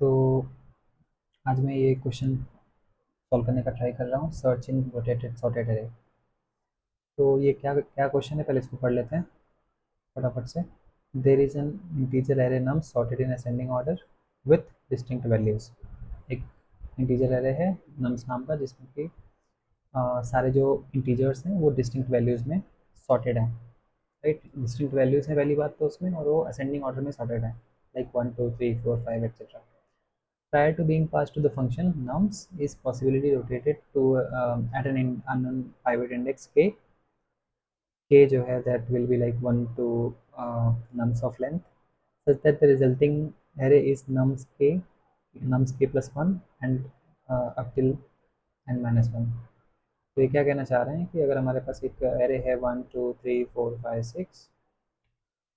तो आज मैं ये क्वेश्चन सॉल्व करने का ट्राई कर रहा हूँ, search in rotated sorted array. तो ये क्या क्या क्वेश्चन है, पहले इसको पढ़ लेते हैं फटाफट से। There is an integer array num sorted in ascending order with distinct values. एक इंटीजर एरे है नम्स नाम का, जिसमें कि सारे जो इंटीजर्स हैं वो डिस्टिंक्ट वैल्यूज़ में सॉर्टेड हैं। राइट, डिस्टिंक्ट वैल्यूज़ हैं पहली बात तो उसमें, और वो असेंडिंग ऑर्डर में सॉर्टेड है, like 1 2 3 4 5 etc. Prior to being passed to the function, nums is possibly rotated to at an unknown pivot index k. K जो है that will be like 1 to nums of length, such that the resulting array is nums k plus 1 and up till n minus 1. तो ये क्या कहना चाह रहे हैं कि अगर हमारे पास एक एरे है 1 2 3 4 5 6,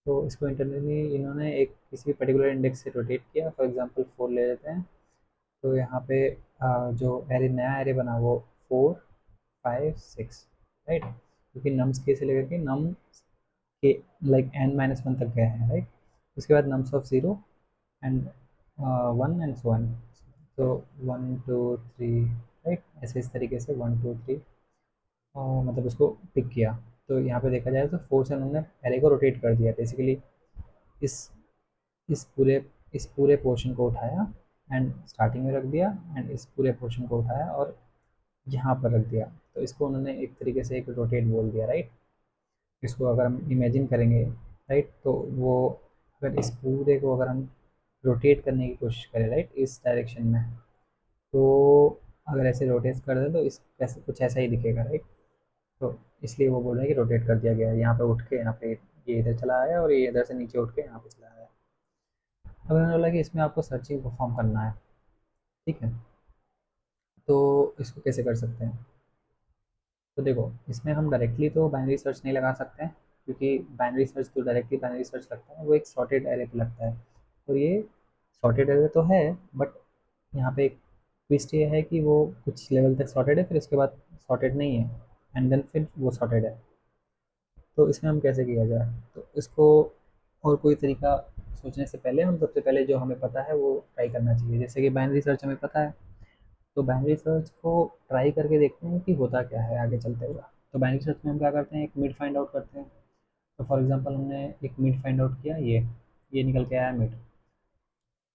तो इसको इंटरनली इन्होंने एक किसी पर्टिकुलर इंडेक्स से रोटेट किया। फॉर एग्जांपल 4 ले लेते हैं। तो यहाँ पे जो एरे नया एरे बना वो 4 5 6, राइट, क्योंकि नम्स के से लेकर के नम के लाइक n-1 तक गए हैं, राइट। उसके बाद nums of 0 and 1 and so on. तो 1 2 3, राइट, ऐसे इस तरीके से 1 2 3 मतलब उसको पिक किया। तो यहाँ पे देखा जाए तो 4 से उन्होंने एरे को रोटेट कर दिया बेसिकली। इस इस पूरे इस पूरे पोर्शन को उठाया एंड स्टार्टिंग में रख दिया, एंड इस पूरे पोर्शन को उठाया और यहाँ पर रख दिया। तो इसको उन्होंने एक तरीके से एक रोटेट बोल दिया, राइट। इसको अगर हम इमेजिन करेंगे, राइट, तो वो अगर इस पूरे को अगर हम रोटेट करने की कोशिश करें, राइट, इस डायरेक्शन में, तो अगर ऐसे रोटेट कर दें तो इस ऐसे कुछ ऐसा ही दिखेगा, राइट। तो इसलिए वो बोल रहे हैं कि रोटेट कर दिया गया है। यहाँ पे उठ के यहाँ पे ये इधर चला आया और ये इधर से नीचे उठ के यहाँ पे चला आया। अब उन्होंने बोला कि इसमें आपको सर्चिंग परफॉर्म करना है, ठीक है। तो इसको कैसे कर सकते हैं? तो देखो, इसमें हम डायरेक्टली तो बाइनरी सर्च नहीं लगा सकते हैं, क्योंकि बाइनरी सर्च तो डायरेक्टली बाइनरी सर्च लगता है, वो एक सॉर्टेड एरे पे लगता है। और ये सॉर्टेड एरे तो है, बट यहाँ पे एक ट्विस्ट ये है कि वो कुछ लेवल तक सॉर्टेड है, फिर उसके बाद सॉर्टेड नहीं है, एंड देन फिर वो सॉर्टेड है। तो इसमें हम कैसे किया जाए? तो इसको और कोई तरीका सोचने से पहले हम सबसे पहले जो हमें पता है वो ट्राई करना चाहिए। जैसे कि बाइनरी सर्च हमें पता है, तो बाइनरी सर्च को ट्राई करके देखते हैं कि होता क्या है आगे चलते हुए। तो बाइनरी सर्च में हम क्या करते हैं, एक मिड फाइंड आउट करते हैं। तो फॉर एग्जांपल हमने एक मिड फाइंड आउट किया, ये निकल के आया मिड।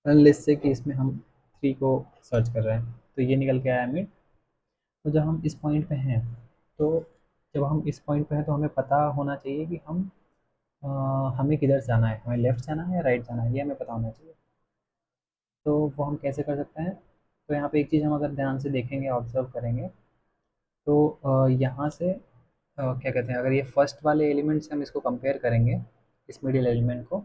लेट्स से कि इसमें हम 3 को सर्च कर रहे हैं, तो ये निकल के आया मिड। तो जब हम इस पॉइंट पे हैं, तो जब हम इस पॉइंट पे हैं तो हमें पता होना चाहिए कि अ, हमें किधर जाना है, हमें लेफ़्ट जाना है या राइट जाना है, ये हमें पता होना चाहिए। तो वो हम कैसे कर सकते हैं? तो यहाँ पे एक चीज़ हम अगर ध्यान से देखेंगे, ऑब्जर्व करेंगे, तो यहाँ से क्या कहते हैं, अगर ये फर्स्ट वाले एलिमेंट से हम इसको कंपेयर करेंगे, इस मिडिल एलिमेंट को,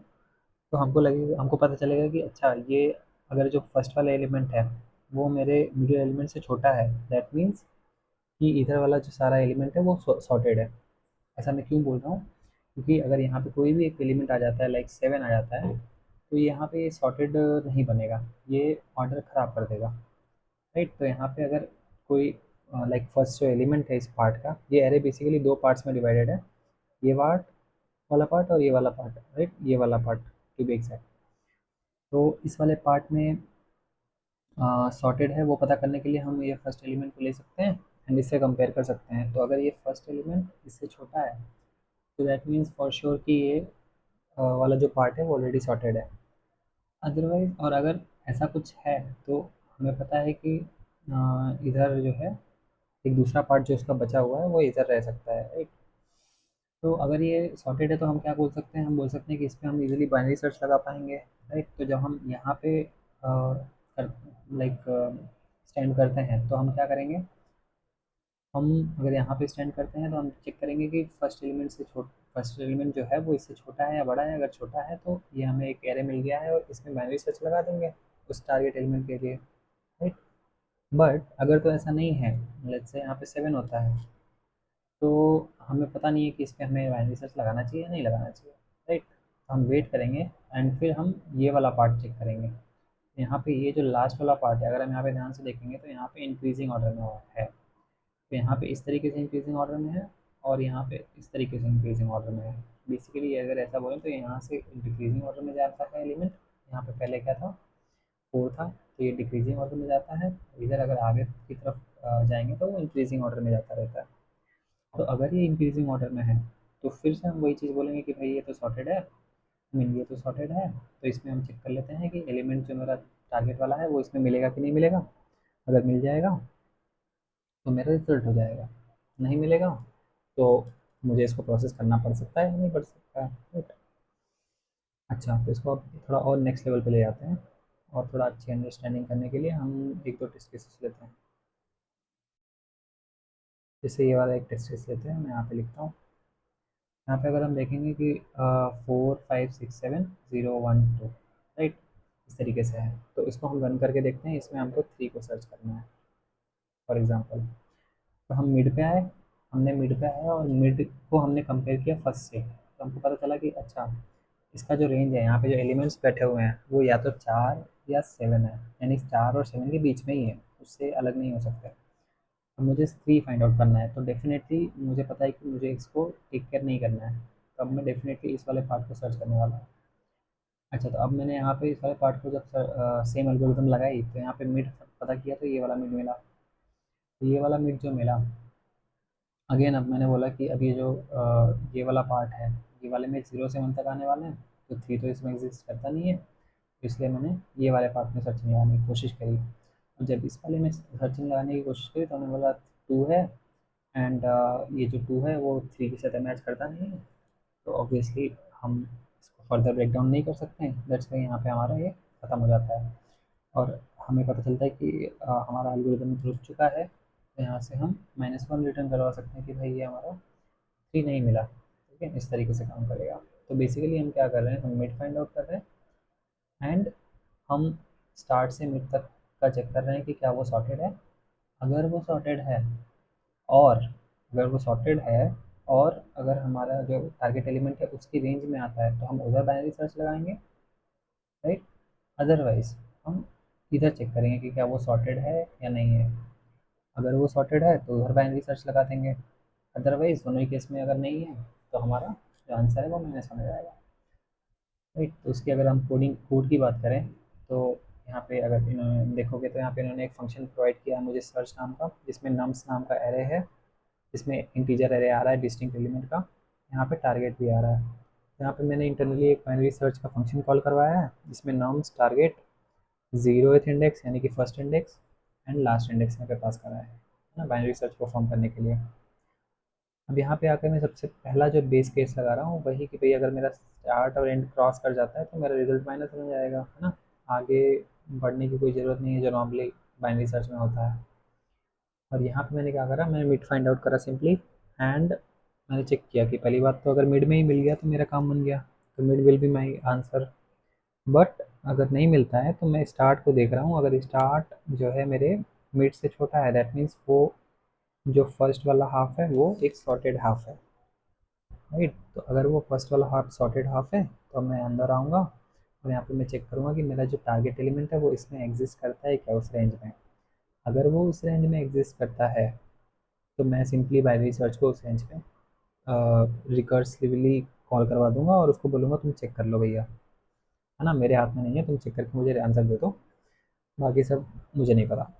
तो हमको पता चलेगा कि अच्छा, ये अगर जो फर्स्ट वाला एलिमेंट है वो मेरे मिडिल एलिमेंट से छोटा है, दैट मीन्स कि इधर वाला जो सारा एलिमेंट है वो सॉर्टेड है। ऐसा मैं क्यों बोल रहा हूँ? क्योंकि अगर यहाँ पे कोई भी एक एलिमेंट आ जाता है, लाइक 7 आ जाता है, तो यहाँ पे सॉर्टेड नहीं बनेगा, ये ऑर्डर ख़राब कर देगा, राइट। तो यहाँ पे अगर कोई लाइक फर्स्ट जो एलिमेंट है इस पार्ट का, ये एरे बेसिकली 2 पार्ट्स में डिवाइडेड है, ये पार्ट वाला पार्ट और ये वाला पार्ट, राइट, ये वाला पार्ट टू बी एग्जैक्ट। तो इस वाले पार्ट में सॉर्टेड है वो पता करने के लिए हम ये फर्स्ट एलिमेंट को ले सकते हैं एंड इससे कंपेयर कर सकते हैं। तो अगर ये फर्स्ट एलिमेंट इससे छोटा है, तो दैट मीन्स फॉर श्योर कि ये वाला जो पार्ट है वो ऑलरेडी सॉर्टेड है। अदरवाइज, और अगर ऐसा कुछ है तो हमें पता है कि इधर जो है एक दूसरा पार्ट जो उसका बचा हुआ है वो इधर रह सकता है, राइट। तो अगर ये सॉर्टेड है तो हम क्या बोल सकते हैं, हम बोल सकते हैं कि इस पे हम इजीली बाइनरी सर्च लगा पाएंगे, राइट। तो जब हम यहाँ पे लाइक स्टैंड करते हैं तो हम क्या करेंगे, हम अगर यहाँ पे स्टैंड करते हैं तो हम चेक करेंगे कि फर्स्ट एलिमेंट जो है वो इससे छोटा है या बड़ा है। अगर छोटा है तो ये हमें एक एरे मिल गया है और इसमें बाइनरी सर्च लगा देंगे उस टारगेट एलिमेंट के लिए, राइट। बट अगर तो ऐसा नहीं है, लेट्स से यहाँ पे 7 होता है, तो हमें पता नहीं है कि इस पे हमें बाइनरी सर्च लगाना चाहिए या नहीं लगाना चाहिए, राइट। तो हम वेट करेंगे एंड फिर हम ये वाला पार्ट चेक करेंगे। यहाँ पे ये जो लास्ट वाला पार्ट है, अगर हम यहाँ पे ध्यान से देखेंगे तो यहाँ पे इंक्रीजिंग ऑर्डर में है। तो यहाँ पे इस तरीके से इंक्रीजिंग ऑर्डर में है और यहाँ पे इस तरीके से इंक्रीजिंग ऑर्डर में है। बेसिकली अगर ऐसा बोलें तो यहाँ से डिक्रीजिंग ऑर्डर में जाता है एलिमेंट। यहाँ पे पहले क्या था, 4 था तो ये डिक्रीजिंग ऑर्डर में जाता है, इधर अगर आगे की तरफ जाएंगे तो वो इंक्रीजिंग ऑर्डर में जाता रहता है। तो अगर ये इंक्रीजिंग ऑर्डर में है तो फिर से हम वही चीज़ बोलेंगे कि भाई ये तो सॉर्टेड है, मीन ये तो सॉर्टेड है। तो इसमें हम चेक कर लेते हैं कि एलिमेंट जो मेरा टारगेट वाला है वो इसमें मिलेगा कि नहीं मिलेगा। अगर मिल जाएगा तो मेरा रिजल्ट हो जाएगा, नहीं मिलेगा तो मुझे इसको प्रोसेस करना पड़ सकता है या नहीं पड़ सकता है, राइट। अच्छा, तो इसको अब थोड़ा और नेक्स्ट लेवल पे ले जाते हैं, और थोड़ा अच्छी अंडरस्टैंडिंग करने के लिए हम एक दो टेस्ट केसेस लेते हैं। जैसे ये वाला एक टेस्ट केस लेते हैं, मैं यहाँ पे लिखता हूँ। यहाँ पे अगर हम देखेंगे कि 4 5 6 7 0 1 2, राइट, इस तरीके से है। तो इसको हम रन करके देखते हैं, इसमें हमको 3 को सर्च करना है फॉर एग्जांपल। तो हम मिड पे आए, हमने मिड पे आया और मिड को हमने कंपेयर किया फर्स्ट से, तो हमको पता चला कि अच्छा इसका जो रेंज है, यहाँ पे जो एलिमेंट्स बैठे हुए हैं वो या तो 4 या 7 है, यानी 4 और 7 के बीच में ही है, उससे अलग नहीं हो सकते। अब मुझे 3 फाइंड आउट करना है, तो डेफिनेटली मुझे पता है कि मुझे इसको टेक केयर नहीं करना है, तो अब मैं डेफिनेटली इस वाले पार्ट को सर्च करने वाला हूँ। अच्छा, तो अब मैंने यहाँ पे इस वाले पार्ट को जब सेम एल्गोरिथम लगाई तो यहाँ पे मिड पता किया तो ये वाला मिड मिला। तो ये वाला मिड जो मिला, अगेन अब मैंने बोला कि अब ये जो ये वाला पार्ट है, ये वाले में 0 से 1 तक आने वाले हैं, तो 3 तो इसमें एग्जिस्ट करता नहीं है, तो इसलिए मैंने ये वाले पार्ट में सर्चिंग लगाने की कोशिश करी। और जब इस वाले में सर्चिंग लगाने की कोशिश करी तो उन्होंने बोला 2 है, एंड ये जो 2 है वो 3 के साथ मैच करता नहीं है, तो ऑब्वियसली हम इसको फर्दर ब्रेक डाउन नहीं कर सकते हैं, दैट्स वाई यहाँ पे हमारा ये ख़त्म हो जाता है। और हमें पता चलता है कि हमारा एल्गोरिदम रुक चुका है, तो यहाँ से हम -1 रिटर्न करवा सकते हैं कि भाई ये हमारा 3 नहीं मिला, ठीक है, इस तरीके से काम करेगा। तो बेसिकली हम क्या कर रहे हैं, हम मिड फाइंड आउट कर रहे हैं, एंड हम स्टार्ट से मिड तक का चेक कर रहे हैं कि क्या वो सॉर्टेड है। अगर वो सॉर्टेड है, और अगर वो सॉर्टेड है और अगर हमारा जो टारगेट एलिमेंट है उसकी रेंज में आता है तो हम उधर बाइनरी सर्च लगाएंगे, राइट। अदरवाइज हम इधर चेक करेंगे कि क्या वो सॉर्टेड है या नहीं है। अगर वो सॉर्टेड है तो उधर बाइनरी सर्च लगा देंगे, अदरवाइज दोनों ही केस में अगर नहीं है तो हमारा जो आंसर है वो माइनस में जाएगा, राइट। तो उसकी अगर हम कोड की बात करें तो यहाँ पे अगर इन्होंने देखोगे तो यहाँ पे इन्होंने एक फंक्शन प्रोवाइड किया है मुझे सर्च नाम का, जिसमें नम्स नाम का एरे है, इसमें इंटीजर एरे आ रहा है डिस्टिंक्ट एलिमेंट का, यहाँ पे टारगेट भी आ रहा है। यहाँ पे मैंने इंटरनली एक बाइनरी सर्च का फंक्शन कॉल करवाया है जिसमें नम्स टारगेट 0th इंडेक्स यानी कि first index and last index यहाँ पे पास करा है ना, बाइनरी सर्च परफॉर्म करने के लिए। अब यहाँ पे आकर मैं सबसे पहला जो बेस केस लगा रहा हूँ वही कि भाई अगर मेरा स्टार्ट और एंड क्रॉस कर जाता है तो मेरा रिजल्ट माइनस हो जाएगा, है ना। आगे बढ़ने की कोई ज़रूरत नहीं है जो नॉर्मली बाइनरी सर्च में होता है। और यहाँ पे मैंने क्या करा, मैंने मिड फाइंड आउट करा सिंपली, एंड मैंने चेक किया कि पहली बात तो अगर मिड में ही मिल गया तो मेरा काम बन गया, तो mid will be my answer. But अगर नहीं मिलता है तो मैं स्टार्ट को देख रहा हूँ, अगर स्टार्ट जो है मेरे मिड से छोटा है दैट मीन्स वो जो फर्स्ट वाला हाफ है वो एक सॉर्टेड हाफ है, राइट। तो अगर वो फर्स्ट वाला हाफ सॉर्टेड हाफ है तो मैं अंदर आऊँगा और यहाँ पे मैं चेक करूँगा कि मेरा जो टारगेट एलिमेंट है वो इसमें एग्जिस्ट करता है क्या उस रेंज में। अगर वो उस रेंज में एग्जिस्ट करता है तो मैं सिंपली बाइनरी सर्च को उस रेंज में रिकर्सिवली कॉल करवा दूंगा और उसको बोलूँगा तुम चेक कर लो भैया, है ना, मेरे हाथ में नहीं है, तुम चेक करके मुझे आंसर दे दो, बाकी सब मुझे नहीं पता।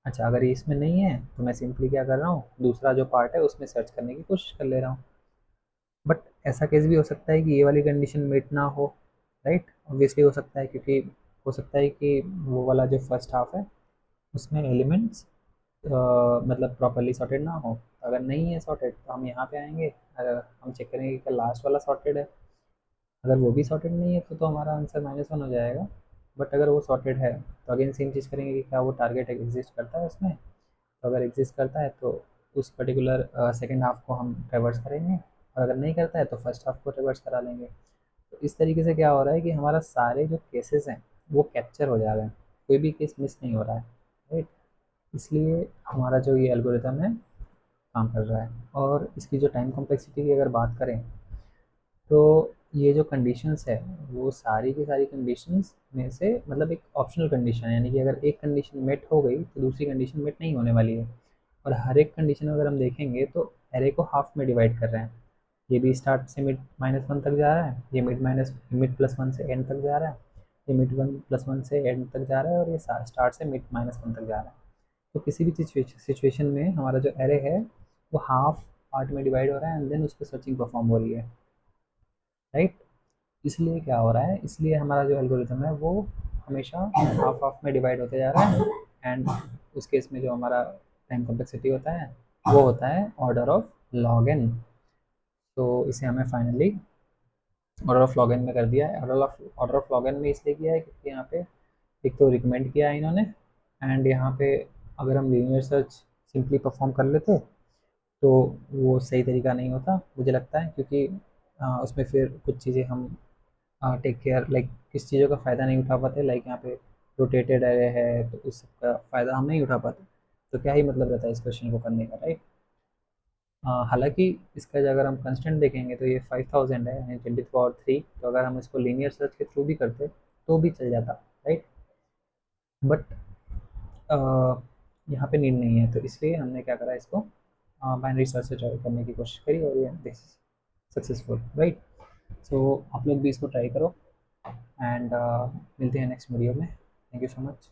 अच्छा, अगर ये इसमें नहीं है तो मैं सिंपली क्या कर रहा हूँ, दूसरा जो पार्ट है उसमें सर्च करने की कोशिश कर ले रहा हूँ। बट ऐसा केस भी हो सकता है कि ये वाली कंडीशन मीट ना हो, राइट, ऑब्वियसली हो सकता है, क्योंकि हो सकता है कि वो वाला जो फर्स्ट हाफ है उसमें एलिमेंट्स मतलब प्रॉपरली सॉर्टेड ना हो। अगर नहीं है सॉर्टेड तो हम यहाँ पे आएंगे, हम चेक करेंगे कि लास्ट वाला सॉर्टेड है। अगर वो भी सॉर्टेड नहीं है तो हमारा आंसर -1 हो जाएगा। बट अगर वो सॉर्टेड है तो अगेन सेम चीज़ करेंगे कि क्या वो टारगेट एग्जिस्ट करता है उसमें, तो अगर एग्जिस्ट करता है तो उस पर्टिकुलर सेकेंड हाफ को हम रिवर्स करेंगे, और अगर नहीं करता है तो फर्स्ट हाफ को रिवर्स करा लेंगे। तो इस तरीके से क्या हो रहा है कि हमारा सारे जो केसेस हैं वो कैप्चर हो जा रहे हैं, कोई भी केस मिस नहीं हो रहा है, राइट। इसलिए हमारा जो ये एल्गोरिथम है काम कर रहा है। और इसकी जो टाइम कॉम्प्लेक्सिटी की अगर बात करें तो ये जो कंडीशंस है वो सारी की सारी कंडीशंस में से मतलब एक ऑप्शनल कंडीशन है, यानी कि अगर एक कंडीशन मेट हो गई तो दूसरी कंडीशन मेट नहीं होने वाली है। और हर एक कंडीशन अगर हम देखेंगे तो एरे को हाफ में डिवाइड कर रहे हैं, ये भी स्टार्ट से मिड -1 तक जा रहा है, ये मिड +1 से एंड तक जा रहा है, ये मिड वन प्लस वन से एंड तक जा रहा है और ये स्टार्ट से मिड माइनस वन तक जा रहा है। तो किसी भी सिचुएशन में हमारा जो एरे है वो हाफ पार्ट में डिवाइड हो रहा है एंड देन उस पर सर्चिंग परफॉर्म हो रही है, राइट। इसलिए क्या हो रहा है, इसलिए हमारा जो एल्गोरिथम है वो हमेशा हाफ हाफ में डिवाइड होते जा रहा है एंड उस केस में जो हमारा टाइम कॉम्प्लेक्सिटी होता है वो होता है ऑर्डर ऑफ लॉग एन। तो इसे हमें finally order of log N में कर दिया है। ऑर्डर ऑफ लॉग एन में इसलिए किया है क्योंकि यहाँ पे एक तो रिकमेंड किया है इन्होंने एंड यहाँ पे अगर हम लीनियर सर्च सिंपली परफॉर्म कर लेते तो वो सही तरीका नहीं होता मुझे लगता है, क्योंकि उसमें फिर कुछ चीज़ें हम टेक केयर लाइक किस चीज़ों का फ़ायदा नहीं उठा पाते, लाइक यहाँ पे रोटेटेड एरे है तो इस सब का फ़ायदा हम नहीं उठा पाते। तो क्या ही मतलब रहता है इस क्वेश्चन को करने का, राइट। हालांकि इसका जो अगर हम कंस्टेंट देखेंगे तो ये 5000 है यानी 20 पावर 3, तो अगर हम इसको लीनियर सर्च के थ्रू भी करते तो भी चल जाता, राइट। बट यहाँ पे नीड नहीं है तो इसलिए हमने क्या करा, इसको बाइनरी सर्च से ट्राई करने की कोशिश करी और ये दिस सक्सेसफुल, राइट। सो आप लोग भी इसको ट्राई करो एंड मिलते हैं नेक्स्ट वीडियो में। Thank you so much.